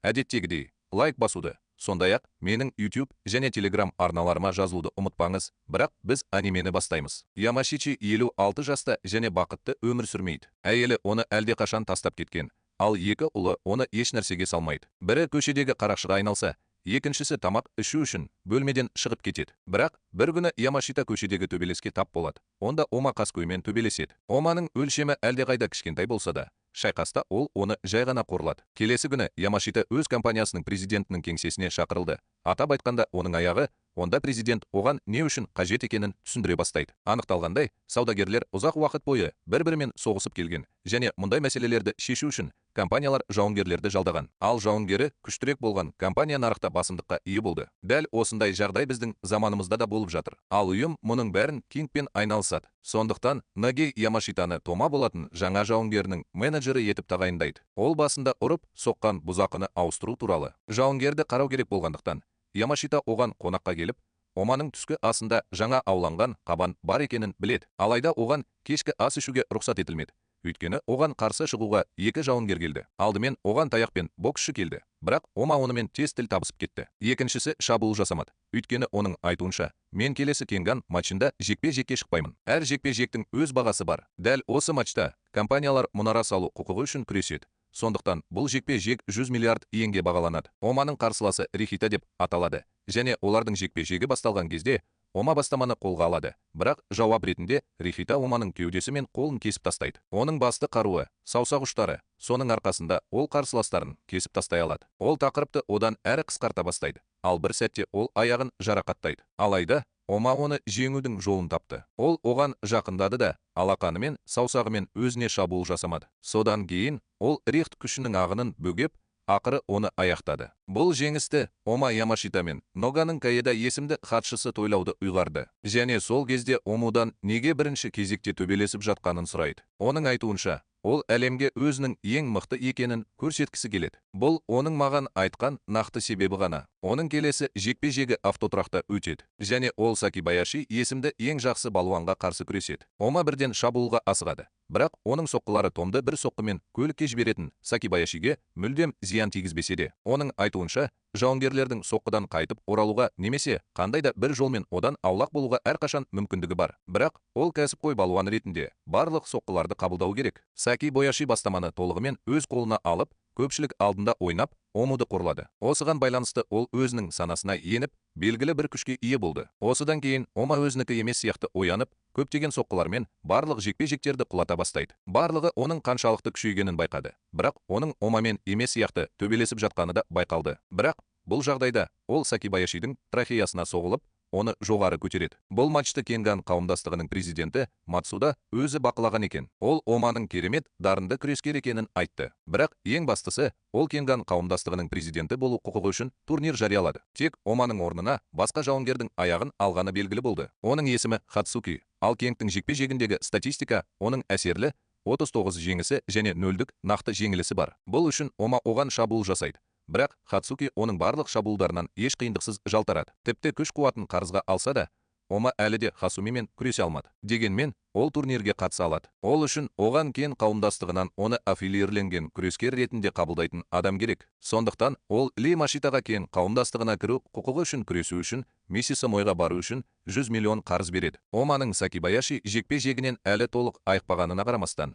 Әдеттегідей, лайк басуды, сондай-ақ менің YouTube және Telegram арналарыма жазылуды ұмытпаңыз, бірақ біз анимені бастаймыз. Ямашичи 56 жаста және бақытты өмір сүрмейді. Әйелі оны әлдеқашан тастап кеткен, ал екі ұлы оны еш нәрсеге салмайды. Бірі көшедегі қарақшыға айналса, екіншісі тамақ ішу үшін бөлмеден шығып кетеді. Бірақ бір күні Ямашита көшедегі төбелеске тап болады. Онда Ома қаскөймен төбелеседі. Оманың өлшемі әлдеқайда кішкентай болса да, шайқаста ол оны жай ғана қорлады. Келесі күні Ямашита өз компаниясының президентінің кеңсесіне шақырылды. Атап айтқанда, оның аяғы, онда президент оған не үшін қажет екенін түсіндіре бастайды. Анықталғандай, саудагерлер ұзақ уақыт бойы бір-бірімен соғысып келген, және мұндай мәселелерді шешу үшін компаниялар жауынгерлерді жалдаған. Ал жауынгері күштірек болған компания нарықта басымдыққа ие болды. Дәл осындай жағдай біздің заманымызда да болып жатыр. Ал ұйым мұның бәрін кингпен айналысады. Сондықтан Наги Ямашитаны Тома болатын жаңа жауынгерінің менеджері етіп тағайындайды. Ол басында ұрып, соққан бұзақыны ауыстыру туралы жауынгерді қарау керек болғандықтан, Ямашита оған қонаққа келіп, Оманың түскі асында жаңа ауланған қабан бар екенін біледі. Алайда оған кешкі ас ішуге рұқсат етілмеді. Өйткені оған қарсы шығуға екі жауынгер келді. Алдымен оған таяқпен боксшы келді, бірақ Ома онымен тез тіл табысып кетті. Екіншісі шабуыл жасамады. Өйткені оның айтуынша, мен келесі Кенган матчында жекпе-жекке шықпаймын. Әр жекпе-жектің өз бағасы бар. Дәл осы матчта компаниялар мұнара салу құқығы үшін күреседі. Сондықтан бұл жекпе-жек 100 миллиард иенге бағаланады. Оманың қарсыласы Рихита деп аталады, және олардың жекпе-жегі басталған кезде Ома бастаманы қолға алады. Бірақ жауап ретінде Рихита Оманың кеудесі мен қолын кесіп тастайды. Оның басты қаруы саусақ ұштары. Соның арқасында ол қарсыластарын кесіп тастай алады. Ол тақырыпты одан әрі қысқарта бастайды. Ал бір сәтте ол аяғын жарақаттайды. Алайда Ома оны жеңудің жолын тапты. Ол оған жақындады да, алақанымен, саусағымен өзіне шабуыл жасамады. Содан кейін ол рихт күшінің ағынын бөгеп, ақыры оны аяқтады. Бұл жеңісті Ома Ямашита мен Ноганың Каеда есімді хатшысы тойлауды ұйғарды. Және сол кезде Омудан неге бірінші кезекте төбелесіп жатқанын сұрайды. Оның айтуынша, ол әлемге өзінің ең мықты екенін көрсеткісі келеді. Бұл оның маған айтқан нақты себебі ғана. Оның келесі жекпе-жегі автотұрақта өтеді. Және ол Сакибаяши есімді ең жақсы балуанға қарсы күреседі. Ома бірден шабуылға асығады. Бірақ оның соққылары Томды бір соққымен көлікке жіберетін Сакибаяшиге мүлдем зиян тигізбесе де, оның айтуынша, жауынгерлердің соққыдан қайтып оралуға немесе қандай да бір жолмен одан аулақ болуға әрқашан мүмкіндігі бар. Бірақ ол кәсіпқой балуан ретінде барлық соққыларды қабылдау керек. Сакибаяши бастаманы толығымен өз қолына алып, көпшілік алдында ойнап, Омуды қорлады. Осыған байланысты ол өзінің санасына еніп, белгілі бір күшке ие болды. Осыдан кейін Ома өзінікі емес сияқты оянып, көптеген соққылармен барлық жекпе-жектерді құлата бастайды. Барлығы оның қаншалықты күшейгенін байқады. Бірақ оның Омамен емес сияқты төбелесіп жатқаны да байқалды. Бірақ бұл жағдайда ол Сакибаяшидің трахеясына соғылып, оны жоғары көтереді. Бұл матчты Кенган қауымдастығының президенті Мацуда өзі бақылаған екен. Ол Оманың керемет, дарынды күрескер екенін айтты. Бірақ ең бастысы, ол Кенган қауымдастығының президенті болу құқығы үшін турнир жариялады. Тек Оманың орнына басқа жауынгердің аяғын алғаны белгілі болды. Оның есімі Хацуки. Ал Кенгтің жекпе-жегіндегі статистика оның әсерлі 39 жеңісі және 0-дік нақты жеңілісі бар. Бұл үшін Ома оған шабуыл жасайды. Бірақ Хацуки оның барлық шабуылдарынан еш қиындықсыз жалтарады. Тіпті күш-қуатын қарызға алса да, Ома әлі де Хасумимен күресе алмады. Дегенмен, ол турнирге қатыса алады. Ол үшін оған Кен қауымдастығынан оны аффилирленген күрескер ретінде қабылдайтын адам керек. Сондықтан ол Ли Машитаға Кен қауымдастығына кіру құқығы үшін күресу үшін, Мисисамойға бару үшін 100 миллион қарыз береді. Оманың Сакибаяши жекпе-жегінен әлі толық айықпағанына қарамастан,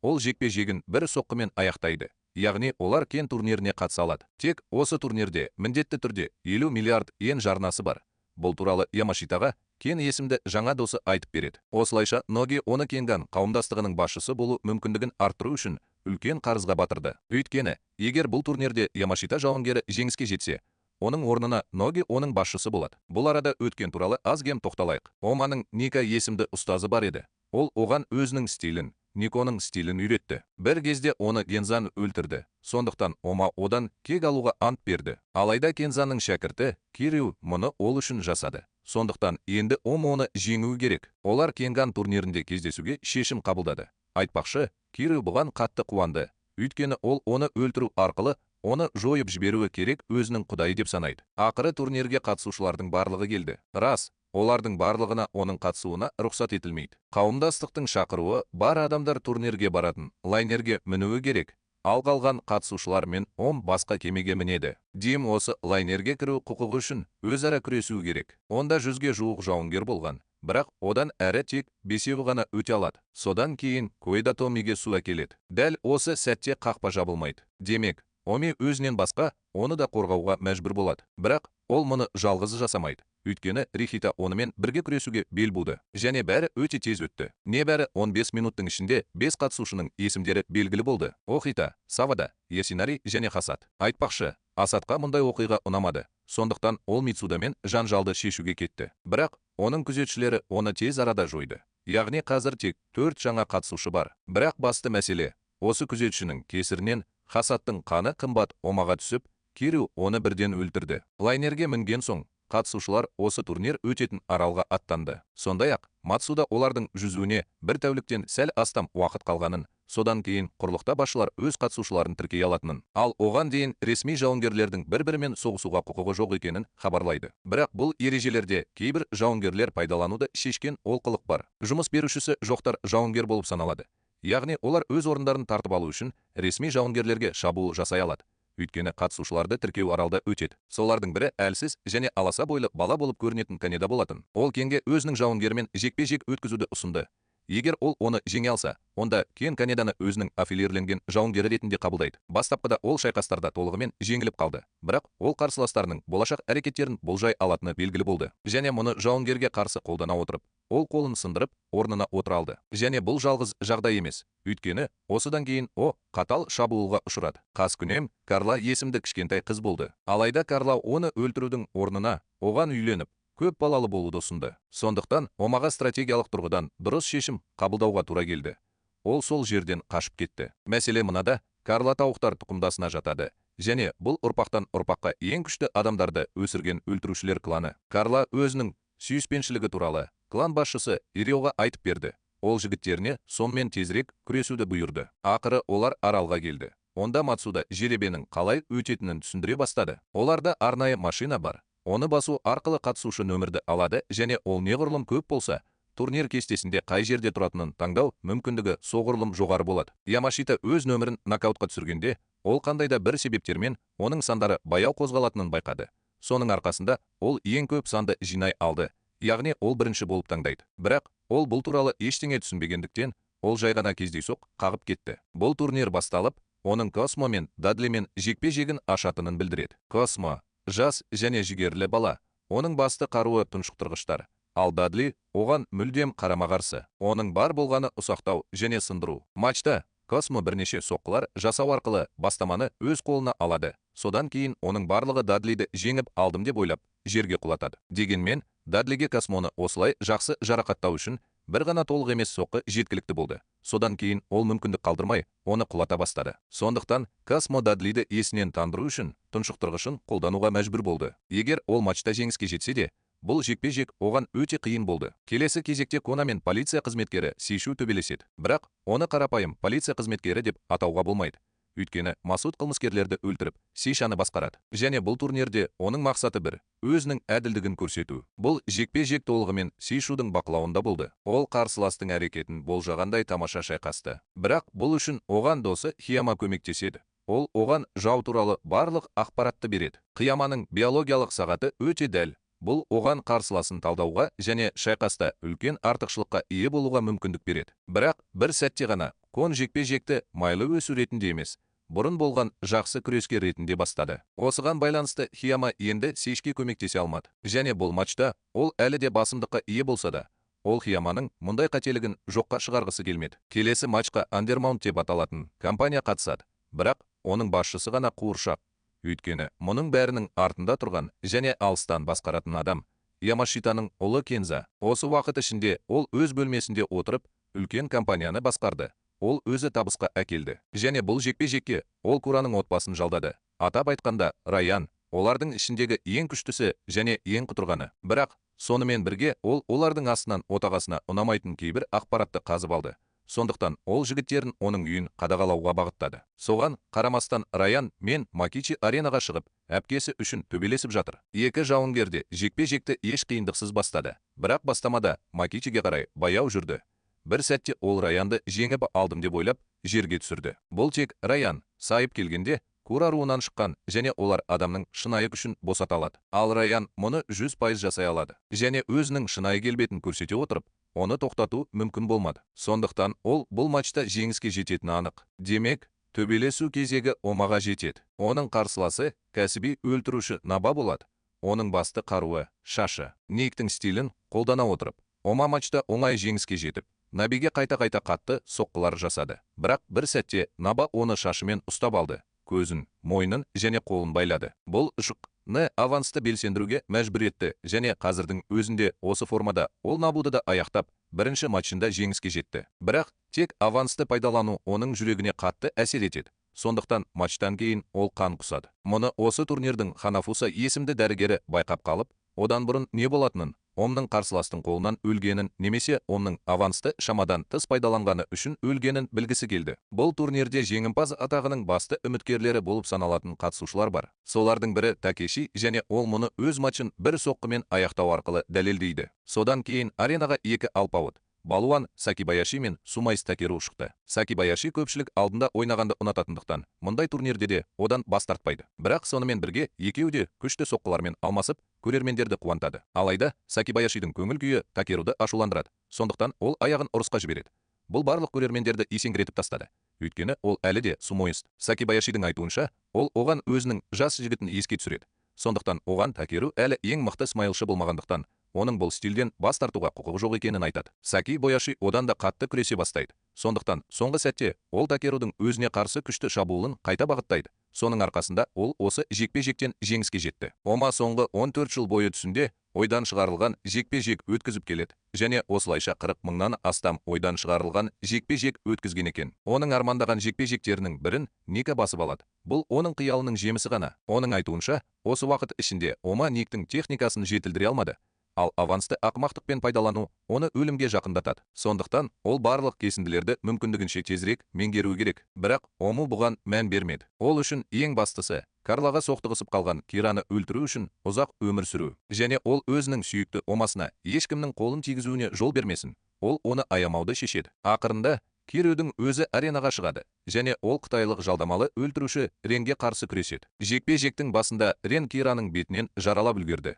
ол жекпе-жегін бір соққымен аяқтайды. Яғни олар Кен турниріне қатыса алады. Тек осы турнирде міндетті түрде 50 миллиард иен жарнасы бар. Бұл туралы Ямашитаға Кен есімді жаңа досы айтып береді. Осылайша Ноги оны Кенган қауымдастығының басшысы болу мүмкіндігін арттыру үшін үлкен қарызға батырды. Өйткені, егер бұл турнирде Ямашита жауынгері жеңіске жетсе, оның орнына Ноги оның басшысы болады. Бұл арада өткен туралы аз-кем тоқталайық. Оманың Ника есімді ұстазы бар еді. Ол оған өзінің стилін, Никоның стилін үйретті. Бір кезде оны Гензан өлтірді. Сондықтан Ома одан кек алуға ант берді. Алайда Гензанның шәкірті Кирю мұны ол үшін жасады. Сондықтан енді Ома оны жеңуі керек. Олар Кенган турнирінде кездесуге шешім қабылдады. Айтпақшы, Кирю бұған қатты қуанды. Өйткені ол оны өлтіру арқылы оны жойып жіберуі керек өзінің құдайы деп санайды. Ақыры турнирге қатысушылардың барлығы келді. Рас, олардың барлығына оның қатысуына рұқсат етілмейді. Қауымдастықтың шақыруы бар адамдар турнирге баратын лайнерге мінуі керек. Ал қалған қатысушылар мен 10 басқа кемеге мінеді. Дим осы лайнерге кіру құқығы үшін өзара күресу керек. Онда 100-ге жуық жауынгер болған. Бірақ одан әрі тек 5-еуі ғана өте алады. Содан кейін Коэда Томиге су әкеледі. Дәл осы сәтте қақпа жабылмайды. Демек, Оми өзінен басқа оны да қорғауға мәжбүр болады. Бірақ ол мұны жалғыз жасамайды. Өйткені Рихита онымен бірге күресуге бел буды. Және бәрі өте тез өтті. Небәрі 15 минуттың ішінде 5 қатысушының есімдері белгілі болды. Охита, Савада, Ясинари және Хасат. Айтпақшы, Асатқа мұндай оқиға ұнамады. Сондықтан ол Мицудамен жанжалды шешуге кетті. Бірақ оның күзетшілері оны тез арада жойды. Яғни қазір тек 4 жаңа қатысушы бар. Бірақ басты мәселе, осы күзетшінің кесірінен Хасаттың қаны қымбат омаға түсіп, Кирю оны бірден өлтірді. Лайнерге мінген соң, қатысушылар осы турнир өтетін аралға аттанды. Сондай-ақ, Мацуда олардың жүзуіне бір тәуліктен сәл астам уақыт қалғанын, содан кейін құрлықта басшылар өз қатысушыларын тіркей алатынын, ал оған дейін ресми жауынгерлердің бір-бірімен соғысуға құқығы жоқ екенін хабарлайды. Бірақ бұл ережелерде кейбір жауынгерлер пайдалануды шешкен олқылық бар. Жұмыс берушісі жоқтар жауынгер болып саналады. Яғни олар өз орындарын тартып алу үшін ресми жауынгерлерге шабуыл жасай алады. Өйткені қатысушыларды тіркеу аралда өтеді. Солардың бірі әлсіз және аласа бойлы бала болып көрінетін Канеда болатын. Ол Кенге өзінің жауынгерімен жекпе-жек өткізуді ұсынды. Егер ол оны жеңе алса, онда Кен Канеданы өзінің аффилирленген жауынгері ретінде қабылдайды. Бастапқыда ол шайқастарда толығымен жеңіліп қалды. Бірақ ол қарсыластарының болашақ әрекеттерін болжай алатыны белгілі болды. Және мұны жауынгерге қарсы қолдана отырып, ол қолын сындырып, орнына отыра алды. Және бұл жалғыз жағдай емес. Өйткені осыдан кейін қатал шабуылға ұшырады. Қаскүнем Карла есімді кішкентай қыз болды. Алайда Карла оны өлтірудің орнына оған үйленіп, көп балалы болуды ұсынды. Сондықтан Омаға стратегиялық тұрғыдан дұрыс шешім қабылдауға тура келді. Ол сол жерден қашып кетті. Мәселе мынада, Карла тауықтар тұқымдасына жатады. Және бұл ұрпақтан ұрпаққа ең күшті адамдарды өсірген өлтірушілер кланы. Карла өзінің сүйіспеншілігі туралы клан басшысы Ириоға айтып берді. Ол жігіттеріне сонымен тезірек күресуді бұйырды. Ақыры олар аралға келді. Онда Мацуда жеребенің қалай өтетінін түсіндіре бастады. Оларда арнайы машина бар. Оны басу арқылы қатысушы нөмірді алады және ол неғұрлым көп болса, турнир кестесінде қай жерде тұратынын таңдау мүмкіндігі соғұрлым жоғары болады. Ямашита өз нөмірін нокаутқа түсіргенде, ол қандайда бір себептермен оның сандары баяу қозғалатынын байқады. Соның арқасында ол ең көп санды жинай алды. Яғни ол бірінші болып таңдайды. Бірақ ол бұл туралы ештеңе түсінбегендіктен, ол жай ғана кездейсоқ қағып кетті. Бұл турнир басталып, оның Космо мен Дадлимен жекпе-жегін ашатынын білдіреді. Космо жас және жігерлі бала. Оның басты қаруы тұншықтырғыштар. Ал Дадли оған мүлдем қарама-қарсы. Оның бар болғаны ұсақтау және сындыру. Матчта Космо бірнеше соққылар жасау арқылы бастаманы өз қолына алады. Содан кейін оның барлығы Дадлиді жеңіп алдым деп ойлап, жерге құлатады. Дегенмен, Дадлиге Космоны осылай жақсы жарақаттау үшін бір ғана толық емес соққы жеткілікті болды. Содан кейін ол мүмкіндік қалдырмай, оны құлата бастады. Сондықтан Космо Дадлиді есінен тандыру үшін тұншықтырғышын қолдануға мәжбүр болды. Егер ол матчта жеңіске жетсе де, бұл жекпе-жек оған өте қиын болды. Келесі кезекте Кона мен полиция қызметкері Сейшу төбелеседі. Бірақ оны қарапайым полиция қызметкері деп атауға болмайды. Өйткені Масуд қылмыскерлерді өлтіріп, Сейшаны басқарады. Және бұл турнирде оның мақсаты бір, өзінің әділдігін көрсету. Бұл жекпе-жек толығымен Сейшудың бақылауында болды. Ол қарсыластың әрекетін болжағандай тамаша шайқасты. Бірақ бұл үшін оған досы Хияма көмектеседі. Ол оған жау туралы барлық ақпаратты береді. Хияманың биологиялық сағаты өте дәл. Бұл оған қарсыласын талдауға және шайқаста үлкен артықшылыққа ие болуға мүмкіндік береді. Бірақ бір сәтте ғана Кон жекпе-жекті майлы өсу ретінде емес, бұрын болған жақсы күрескер ретінде бастады. Осыған байланысты Хияма енді Сейшке көмектесе алмады. Және бұл матчта ол әлі де басымдыққа ие болса да, ол Хияманың мұндай қателігін жоққа шығарғысы келмеді. Келесі матчқа Андермаунт деп аталатын компания қатысады. Бірақ оның басшысы ғана қуыршақ. Өйткені мұның бәрінің артында тұрған және алыстан басқаратын адам Ямашитаның ұлы Кенза. Осы уақыт ішінде ол өз бөлмесінде отырып, үлкен компанияны басқарды. Ол өзі табысқа әкелді. Және бұл жекпе-жекке ол Кураның отбасын жалдады. Атап айтқанда, Раян олардың ішіндегі ең күштісі және ең құтырғаны. Бірақ сонымен бірге ол олардың астынан отағасына ұнамайтын кейбір ақпаратты қазып алды. Сондықтан ол жігіттерін оның үйін қадағалауға бағыттады. Соған қарамастан Раян мен Макичи аренаға шығып, әпкесі үшін төбелесіп жатыр. Екі жауынгерде жекпе-жекті еш қиындықсыз бастады. Бірақ бастамада Макичиге қарай баяу жүрді. бір сәтте ол Раянды жеңіп алдым деп ойлап, жерге түсірді. Бұл тек Раян сайып келгенде Кура руынан шыққан, және олар адамның шынайы күшін босата алады. Ал Раян мұны 100% жасай алады. Және өзінің шынайы келбетін көрсете отырып, оны тоқтату мүмкін болмады. Сондықтан ол бұл матчта жеңіске жететіні анық. Демек, төбелесу кезегі Омаға жетеді. Оның қарсыласы кәсіби өлтіруші Наба болады. Оның басты қаруы шашы. Никтің стилін қолдана отырып, Ома матчта оңай жеңіске жетіп, Набиге қайта-қайта қатты соққылар жасады. Бірақ бір сәтте Наба оны шашымен ұстап алды. Көзін, мойнын және қолын байлады. Бұл ұшықны авансты белсендіруге мәжбүр етті, және қазірдің өзінде осы формада ол Набуды да аяқтап, бірінші матчында жеңіске жетті. Бірақ тек авансты пайдалану оның жүрегіне қатты әсер етеді. Сондықтан матчтан кейін ол қан құсады. Мұны осы турнирдің Ханафуса есімді дәрігері байқап қалып, одан бұрын не болатынын, Омның қарсыластың қолынан өлгенін немесе Омның авансты шамадан тыс пайдаланғаны үшін өлгенін білгісі келді. Бұл турнирде жеңімпаз атағының басты үміткерлері болып саналатын қатысушылар бар. Солардың бірі Такеши, және ол мұны өз матчын бір соққымен аяқтау арқылы дәлелдейді. Содан кейін аренаға екі алпауыт балуан Сакибаяши мен Сумайс Такеру шықты. Сакибаяши көпшілік алдында ойнағанды ұнататындықтан, мұндай турнирде де одан бас тартпайды. Бірақ сонымен бірге екеуі де күшті соққылармен алмасып, көрермендерді қуантады. Алайда Сакибаяшидің көңіл күйі Такеруды ашуландырады. Сондықтан ол аяғын ұрысқа жібереді. Бұл барлық көрермендерді есеңгіретіп тастады. Өйткені ол әлі де сумоист. Сакибаяшидің айтуынша, ол оған өзінің жас жігітін еске түсіреді. Сондықтан оған Такеру әлі ең мықты смайлшы болмағандықтан, оның бұл стилден бас тартуға құқығы жоқ екенін айтады. Сакибаяши одан да қатты күресе бастайды. Сондықтан соңғы сәтте ол Такерудың өзіне қарсы күшті шабуылын қайта бағыттайды. Соның арқасында ол осы жекпе-жектен жеңіске жетті. Ома соңғы 14 жыл бойы түсінде ойдан шығарылған жекпе-жек өткізіп келеді, және осылайша 40 мыңнан астам ойдан шығарылған жекпе-жек өткізген екен. Оның армандаған жекпе-жектерінің бірін Ника басып алады. Бұл оның қиялының жемісі ғана. Оның айтуынша, осы уақыт ішінде Ома Никтің техникасын жетілдіре алмады. Ал авансты ақымақтықпен пайдалану оны өлімге жақындатады. Сондықтан ол барлық кесінділерді мүмкіндігінше тезірек меңгеру керек. Бірақ Ому бұған мән бермеді. Ол үшін ең бастысы Карлаға соқтығысып қалған Кираны өлтіру үшін ұзақ өмір сүру. Және ол өзінің сүйікті Омасына ешкімнің қолын тигізуіне жол бермесін. Ол оны аямауды шешеді. Ақырында Кирудің өзі аренаға шығады, және ол қытайлық жалдамалы өлтіруші Ренге қарсы күреседі. Жекпе-жектің басында Рен Кираның бетінен жаралап үлгерді.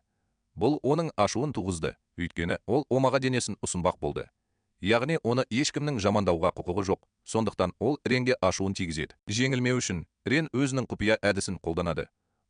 Бұл оның ашуын туғызды, өйткені ол Омаға денесін ұсынбақ болды. Яғни оны ешкімнің жамандауға құқығы жоқ. Сондықтан ол Ренге ашуын тигізеді. Жеңілмеу үшін Рен өзінің құпия әдісін қолданады.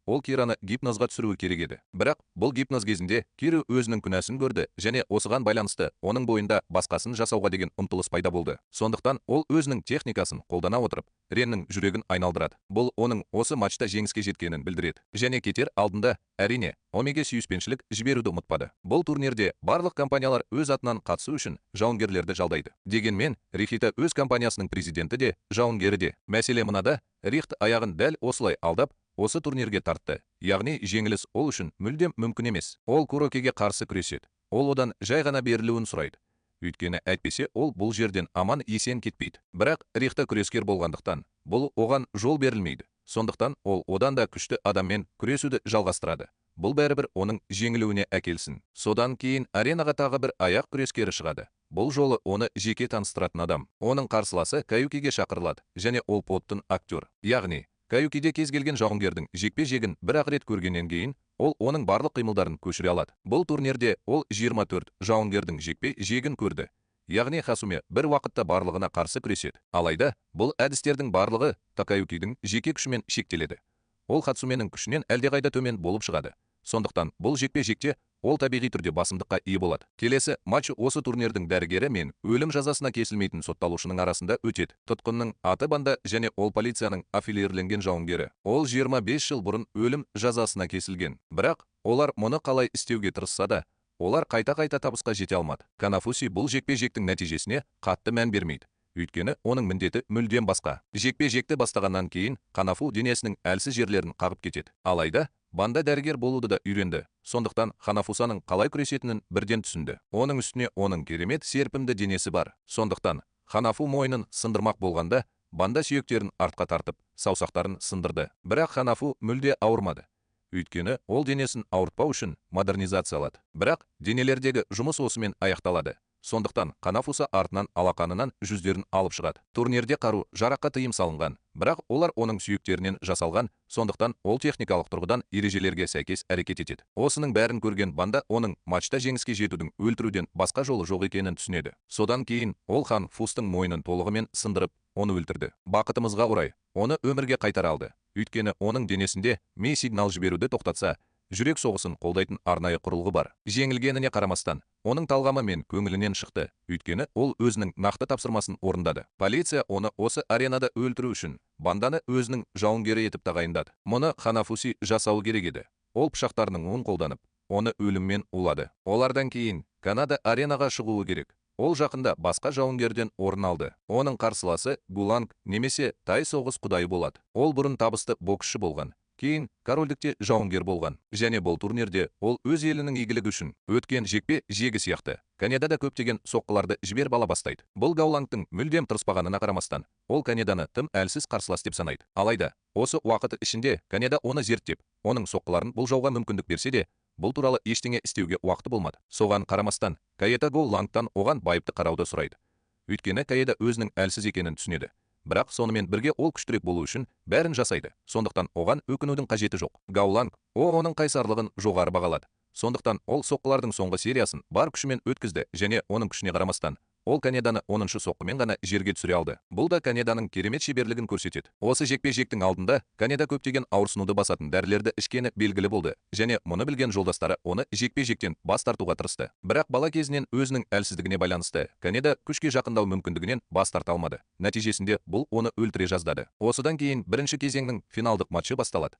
Ол Кираны гипнозға түсіруі керек еді. Бірақ бұл гипноз кезінде Киру өзінің күнәсін көрді, және осыған байланысты оның бойында басқасын жасауға деген ұмтылыс пайда болды. Сондықтан ол өзінің техникасын қолдана отырып, Реннің жүрегін айналдырады. Бұл оның осы матчта жеңіске жеткенін білдіреді. Және кетер алдында, әрине, Омеге сүйіспеншілік жіберуді ұмытпады. Бұл турнирде барлық компаниялар өз атынан қатысу үшін жауынгерлерді жалдайды. Дегенмен, Рихита өз компаниясының президенті де, жауынгері де. Мәселе мынада, Рихт аяғын дәл осылай алдап, осы турнирге тартты. Яғни жеңіліс ол үшін мүлдем мүмкін емес. Ол Курокеге қарсы күреседі. Ол одан жай ғана берілуін сұрайды. Өйткені әйтпесе ол бұл жерден аман есен кетпейді. Бірақ Рихта күрескер болғандықтан, бұл оған жол берілмейді. Сондықтан ол одан да күшті адаммен күресуді жалғастырады. Бұл бәрібір оның жеңілуіне әкелсін. Содан кейін аренаға тағы бір аяқ күрескері шығады. Бұл жолы оны жеке таныстыратын адам. Оның қарсыласы Каюкиге шақырылады, және ол подтың актер. Яғни Каюкиде кез келген жауынгердің жекпе-жегін бір-ақ рет көргеннен кейін, ол оның барлық қимылдарын көшіре алады. Бұл турнирде ол 24 жауынгердің жекпе-жегін көрді. Яғни Хасуме бір уақытта барлығына қарсы күреседі. Алайда, бұл әдістердің барлығы Такаюкидің жеке күшімен шектеледі. Ол Хасуменің күшінен әлдеқайда төмен болып шығады. Сондықтан бұл жекпе-жекте ол табиғи түрде басымдыққа ие болады. Келесі матч осы турнирдің дәрігері мен өлім жазасына кесілмейтін сотталушының арасында өтеді. Тұтқынның аты Банда, және ол полицияның аффилирленген жауынгері. Ол 25 жыл бұрын өлім жазасына кесілген. Бірақ олар мұны қалай істеуге тырысса да, олар қайта-қайта табысқа жете алмады. Канафуси бұл жекпе-жектің нәтижесіне қатты мән бермейді. Өйткені оның міндеті мүлдем басқа. Жекпе-жекті бастағаннан кейін Канафу денесінің әлсіз жерлерін қағып кетеді. Алайда Банда дәрігер болуды да үйренді. Сондықтан Ханафусаның қалай күресетінін бірден түсінді. Оның үстіне оның керемет серпімді денесі бар. Сондықтан Ханафу мойнын сындырмақ болғанда, Банда сүйектерін артқа тартып, саусақтарын сындырды. Бірақ Ханафу мүлде ауырмады. Өйткені ол денесін ауыртпау үшін модернизациялады. Бірақ денелердегі жұмыс осымен аяқталады. Сондықтан Ханафуса артынан алақанынан жүздерін алып шығады. Турнирде қару-жараққа тыйым салынған, бірақ олар оның сүйектерінен жасалған, сондықтан ол техникалық тұрғыдан ережелерге сәйкес әрекет етеді. Осының бәрін көрген Банда оның матчта жеңіске жетудің өлтіруден басқа жолы жоқ екенін түсінеді. Содан кейін ол Ханафустың мойнын толығымен сындырып, оны өлтірді. Бақытымызға орай, оны өмірге қайтара алды. Өйткені оның денесінде ми сигнал жіберуді тоқтатса, жүрек соғысын қолдайтын арнайы құрылғы бар. Жеңілгеніне қарамастан, оның талғамы мен көңілінен шықты, өйткені ол өзінің нақты тапсырмасын орындады. Полиция оны осы аренада өлтіру үшін Банданы өзінің жауынгері етіп тағайындады. Мұны Ханафуси жасауы керек еді. Ол пышақтарының оң қолданып, оны өліммен улады. Олардан кейін Канада аренаға шығуы керек. Ол жақында басқа жауынгерден орын алды. Оның қарсыласы Гуланг немесе тай соғыс құдайы болады. Ол бұрын табысты боксшы болған. Кейін корольдікте жауынгер болған. Және бұл турнирде ол өз елінің игілігі үшін өткен жекпе-жегі сияқты Канадада көптеген соққыларды жіберіп ала бастайды. Бұл Гаулангтың мүлдем тырыспағанына қарамастан, ол Канаданы тым әлсіз қарсылас деп санайды. Алайда, осы уақыт ішінде Канада оны зерттеп, оның соққыларын болжауға мүмкіндік берсе де, бұл туралы ештеңе істеуге уақыты болмады. Соған қарамастан, Канада Гаулангтан оған байыпты қарауды сұрайды. Өйткені Канада өзінің әлсіз екенін түсінеді. Бірақ сонымен бірге ол күштірек болу үшін бәрін жасайды. Сондықтан оған өкінудің қажеті жоқ. Гауланг оның қайсарлығын жоғары бағалады. Сондықтан ол соққылардың соңғы сериясын бар күшімен өткізді және оның күшіне қарамастан, ол Канаданы 10-шы соққымен ғана жерге түсіре алды. Бұл да Канаданың керемет шеберлігін көрсетеді. Осы жекпе-жектің алдында Канада көптеген ауырсынуды басатын дәрілерді ішкені белгілі болды және мұны білген жолдастары оны жекпе-жектен бас тартуға тырысты. Бірақ бала кезінен өзінің әлсіздігіне байланысты Канада күшке жақындау мүмкіндігінен бас тарта алмады. Нәтижесінде бұл оны өлтіре жаздады. Осыдан кейін бірінші кезеңнің финалдық матчы басталады.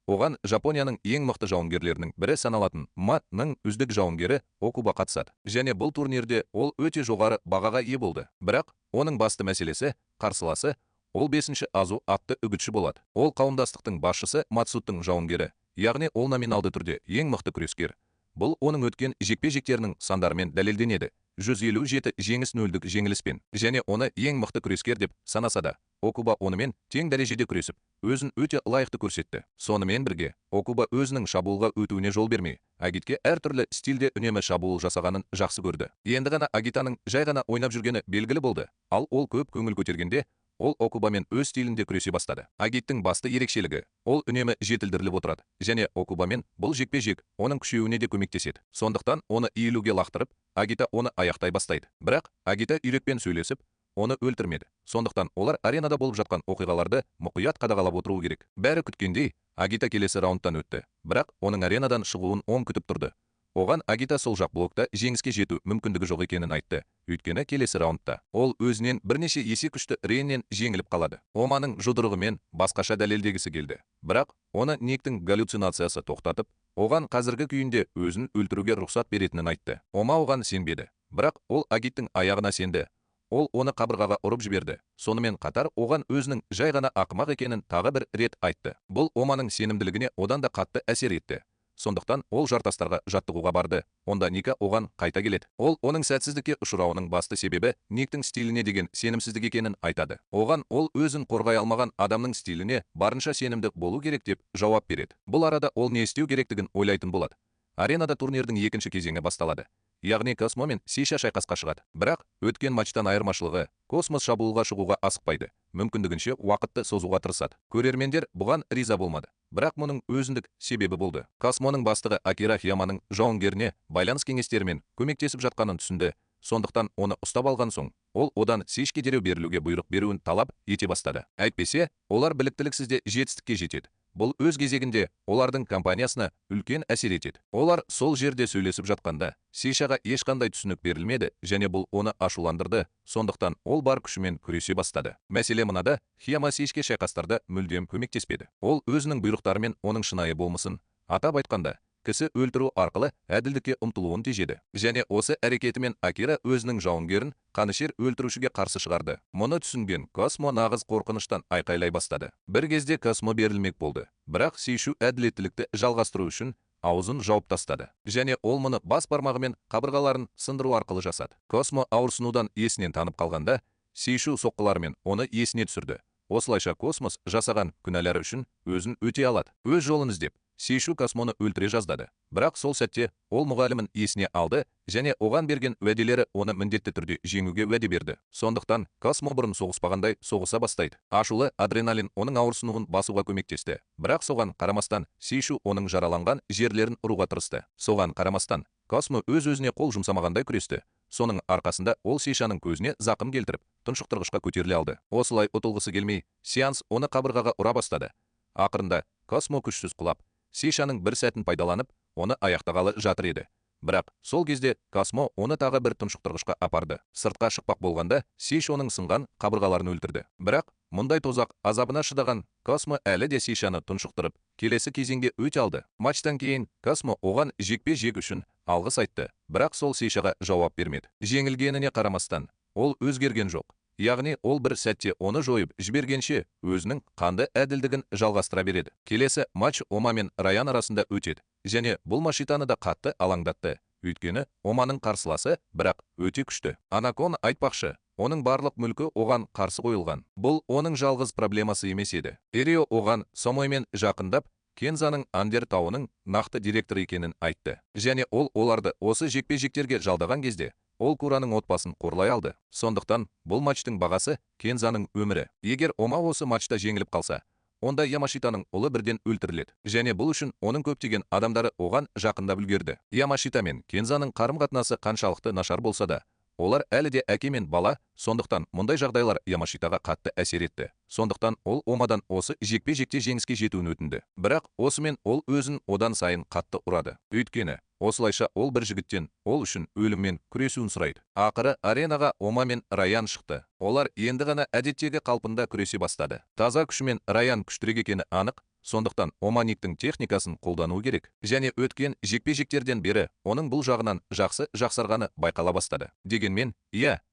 Оған Жапонияның ең мықты жауынгерлерінің бірі саналатын ның үздік жауынгері Окуба қатысады. Және бұл турнирде ол өте жоғары бағаға ие болды. Бірақ оның басты мәселесі, қарсыласы, ол 5-ші Азу атты үгітші болады. Ол қауымдастықтың басшысы Мацуттың жауынгері, яғни ол номиналды түрде ең мықты күрескер. Бұл оның өткен жекпе-жектерінің сандарымен дәлелденеді. 157 жеңіс 0 жеңіліспен, және оны ең мықты күрескер деп санаса да, Окуба онымен тең дәрежеде күресіп, өзін өте лайықты көрсетті. Сонымен бірге, Окуба өзінің шабуылға өтуіне жол бермей, Агитке әртүрлі стильде үнемі шабуыл жасағанын жақсы көрді. Енді ғана Агитаның жай ғана ойнап жүргені белгілі болды, ал ол көп көңіл көтергенде, ол Окубамен өз стилінде күресе бастады. Агиттің басты ерекшелігі, ол үнемі жетілдіріліп отырады, және Окубамен бұл жекпе-жек оның күшеюіне де көмектеседі. Сондықтан оны иілуге лақтырып, Агита оны аяқтай бастайды. Бірақ Агита үйрекпен сөйлесіп, оны өлтірмеді. Сондықтан олар аренада болып жатқан оқиғаларды мұқият қадағалап отыру керек. Бәрі күткендей, Агита келесі раундтан өтті, бірақ оның аренадан шығуын оң күтіп тұрды. Оған Агита сол жақ блокта жеңіске жету мүмкіндігі жоқ екенін айтты. Өйткені келесі раундта ол өзінен бірнеше есе күшті Рейннен жеңіліп қалады. Оманың жұдырығымен басқаша дәлелдегісі келді. Бірақ оны Никтің галлюцинациясы тоқтатып, оған қазіргі күйінде өзін өлтіруге рұқсат беретінін айтты. Ома оған сенбеді. Бірақ ол Агиттің аяғына сенді. Ол оны қабырғаға ұрып жіберді. Сонымен қатар оған өзінің жай ғана ақымақ екенін тағы бір рет айтты. Бұл Оманың сенімділігіне одан да қатты әсер етті. Сондықтан ол жартастарға жаттығуға барды. Онда Ника оған қайта келеді. Ол оның сәтсіздікке ұшырауының басты себебі Никтің стиліне деген сенімсіздік екенін айтады. Оған ол өзін қорғай алмаған адамның стиліне барынша сенімді болу керек деп жауап береді. Бұл арада ол не істеу керектігін ойлайтын болады. Аренада турнирдің екінші кезеңі басталады. Яғни Космо мен Сейша шайқасқа шығады. Бірақ өткен матчтан айырмашылығы, Космос шабуылға шығуға асықпайды. Мүмкіндігінше уақытты созуға тырысады. Көрермендер бұған риза болмады. Бірақ мұның өзіндік себебі болды. Космоның бастығы Акира Хияманың жауынгеріне байланыс кеңестерімен көмектесіп жатқанын түсінді. Сондықтан оны ұстап алған соң, ол одан Сейшке дереу берілуге бұйрық беруін талап ете бастады. Әйтпесе, олар біліктіліксізде жетістікке жетеді. Бұл өз кезегінде олардың компаниясына үлкен әсер етеді. Олар сол жерде сөйлесіп жатқанда, Сейшаға ешқандай түсінік берілмеді және бұл оны ашуландырды. Сондықтан ол бар күшімен күресе бастады. Мәселе мынада, Хияма Сейшке шайқастарда мүлдем көмектеспеді. Ол өзінің бұйрықтарымен оның шынайы болмысын, атап айтқанда, кісі өлтіру арқылы әділдікке ұмтылуын тежеді. Және осы әрекетімен Акира өзінің жауынгерін қанішер өлтірушіге қарсы шығарды. Мұны түсінген Космо нағыз қорқыныштан айқайлай бастады. Бір кезде Космо берілмек болды. Бірақ Сейшу әділеттілікті жалғастыру үшін аузын жауып тастады. Және ол мұны бас бармағымен қабырғаларын сындыру арқылы жасады. Космо ауырсынудан есінен танып қалғанда, Сейшу соққыларымен оны есіне түсірді. Осылайша Космос жасаған күнәлары үшін өзін өте алады. Өз жолын іздеп, Сейшу Космоны өлтіре жаздады. Бірақ сол сәтте ол мұғалімін есіне алды және оған берген уәделері оны міндетті түрде жеңуге уәде берді. Сондықтан Космо бұрын соғыспағандай соғыса бастайды. Ашулы адреналин оның ауырсынуын басуға көмектесті. Бірақ соған қарамастан Сейшу оның жараланған жерлерін ұруға тырысты. Соған қарамастан Космо өз-өзіне қол жұмсамағандай күресті. Соның арқасында ол Сейшаның көзіне зақым келтіріп, тұншықтырғышқа көтеріле алды. Осылай ұтылғысы келмей, сеанс оны қабырғаға ұра бастады. Ақырында Космо күшсіз құлап, Сейшаның бір сәтін пайдаланып, оны аяқтағалы жатыр еді. Бірақ сол кезде Космо оны тағы бір тұншықтырғышқа апарды. Сыртқа шықпақ болғанда Сейшоның сынған қабырғаларын өлтірді. Бірақ мұндай тозақ азабына шыдаған Космо әлі де Сейшаны тұншықтырып, келесі кезеңге өте алды. Матчтан кейін Космо оған жекпе-жек үшін алғыс айтты, бірақ сол Сейшаға жауап бермеді. Жеңілгеніне қарамастан, ол өзгерген жоқ. Яғни ол бір сәтте оны жойып жібергенше өзінің қанды әділдігін жалғастыра береді. Келесі матч Ома мен Раян арасында өтеді. Және бұл Машитаны да қатты алаңдатты. Өйткені Оманың қарсыласы, бірақ өте күшті. Анакон айтпақшы, оның барлық мүлкі оған қарсы қойылған. Бұл оның жалғыз проблемасы емес еді. Эрио оған Сомоймен жақындап, Кензаның Андер тауының нақты директор екенін айтты. Және ол оларды осы жекпе-жектерге жалдаған кезде ол Кураның отбасын қорлай алды. Сондықтан бұл матчтың бағасы Кензаның өмірі. Егер Ома осы матчта жеңіліп қалса, онда Ямашитаның ұлы бірден өлтіріледі. Және бұл үшін оның көптеген адамдары оған жақындап үлгерді. Ямашита мен Кензаның қарым-қатынасы қаншалықты нашар болса да, олар әлі де әке мен бала, сондықтан мұндай жағдайлар Ямашитаға қатты әсер етті. Сондықтан ол Омадан осы жекпе-жекте жеңіске жетуін өтінді. Бірақ осымен ол өзін одан сайын қатты ұрады. Өйткені осылайша ол бір жігіттен ол үшін өліммен күресуін сұрайды. Ақыры аренаға Ома мен Раян шықты. Олар енді ғана әдеттегі қалпында күресе бастады. Таза күшімен Раян күштірек екені анық. Сондықтан Ома Никтің техникасын қолдану керек. Және өткен жекпе-жектерден бері оның бұл жағынан жақсы жақсарғаны байқала бастады. Дегенмен,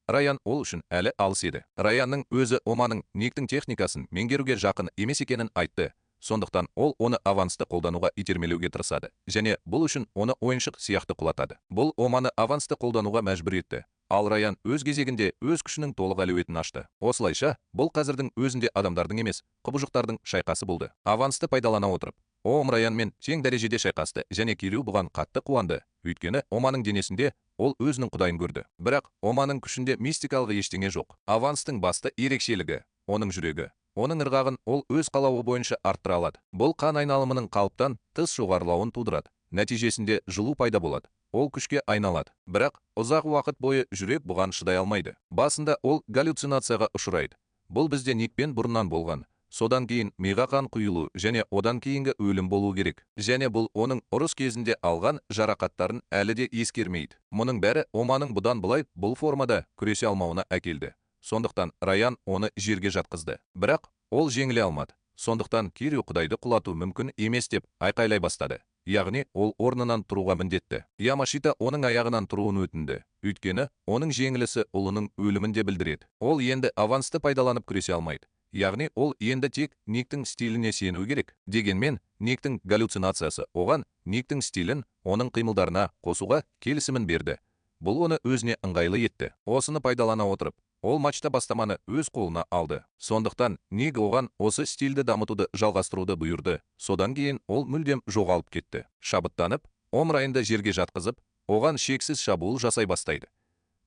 Раян ол үшін әлі алыс еді. Раянның өзі Оманың Никтің техникасын меңгеруге жақын емес екенін айтты. Сондықтан ол оны авансты қолдануға итермелеуге тырысады. Және бұл үшін оны ойыншық сияқты құлатады. Бұл Оманы авансты қолдануға мәжбүр етті. Ал Раян өз кезегінде өз күшінің толық әлеуетін ашты. Осылайша, бұл қазірдің өзінде адамдардың емес, құбыжықтардың шайқасы болды. Авансты пайдалана отырып, Ом Раянмен тең дәрежеде шайқасты және Кирю бұған қатты қуанды. Өйткені Оманың денесінде ол өзінің құдайын көрді. Бірақ Оманың күшінде мистикалық ештеңе жоқ. Аванстың басты ерекшелігі – оның жүрегі. Оның ырғағын ол өз қалауы бойынша арттыра алады. Бұл қан айналымының қалыптан тыс жоғарылауын тудырады. Нәтижесінде жылу пайда болады. Ол күшке айналады. Бірақ ұзақ уақыт бойы жүрек бұған шыдай алмайды. Басында ол галлюцинацияға ұшырайды. Бұл бізде Никпен бұрыннан болған. Содан кейін миға қан құйылу және одан кейінгі өлім болу керек. Және бұл оның ұрыс кезінде алған жарақаттарын әлі де ескермейді. Мұның бәрі Оманың бұдан былай бұл формада күресе алмауына әкелді. Сондықтан Раян оны жерге жатқызды. Бірақ ол жеңіле алмады. Сондықтан Кирю құдайды құлату мүмкін емес деп айқайлай бастады. Яғни ол орнынан тұруға міндетті. Ямашита оның аяғынан тұруын өтінді. Өйткені оның жеңілісі ұлының өлімін де білдіреді. Ол енді авансты пайдаланып күресе алмайды. Яғни ол енді тек Никтің стиліне сену керек. Дегенмен, Никтің галлюцинациясы оған Никтің стилін оның қимылдарына қосуға келісімін берді. Бұл оны өзіне ыңғайлы етті. Осыны пайдалана отырып, ол матчта бастаманы өз қолына алды. Сондықтан Ник оған осы стильді дамытуды жалғастыруды бұйырды. Содан кейін ол мүлдем жоғалып кетті. Шабыттанып, Ом Райанды жерге жатқызып, оған шексіз шабуыл жасай бастайды.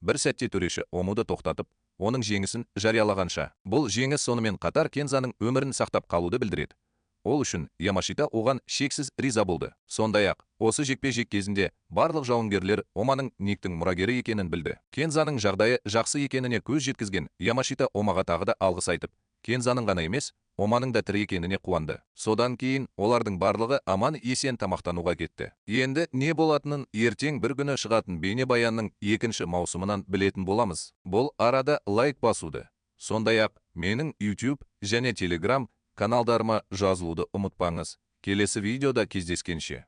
Бір сәтте төреші Омуды тоқтатып, оның жеңісін жариялағанша, бұл жеңіс сонымен қатар Кензаның өмірін сақтап қалуды білдіреді. Ол үшін Ямашита оған шексіз риза болды. Сондай-ақ, осы жекпе-жек кезінде барлық жауынгерлер Оманың Никтің мұрагері екенін білді. Кензаның жағдайы жақсы екеніне көз жеткізген Ямашита Омаға тағы да алғыс айтып, Кензаның ғана емес, Оманың да тірі екеніне қуанды. Содан кейін олардың барлығы аман есен тамақтануға кетті. Енді не болатынын ертең бір күні шығатын бейнебаянның 2-ші маусымынан білетін боламыз. Бұл арада лайк басуды, сондай-ақ менің YouTube және Telegram каналдарыма жазылуды ұмытпаңыз. Келесі видеода кездескенше.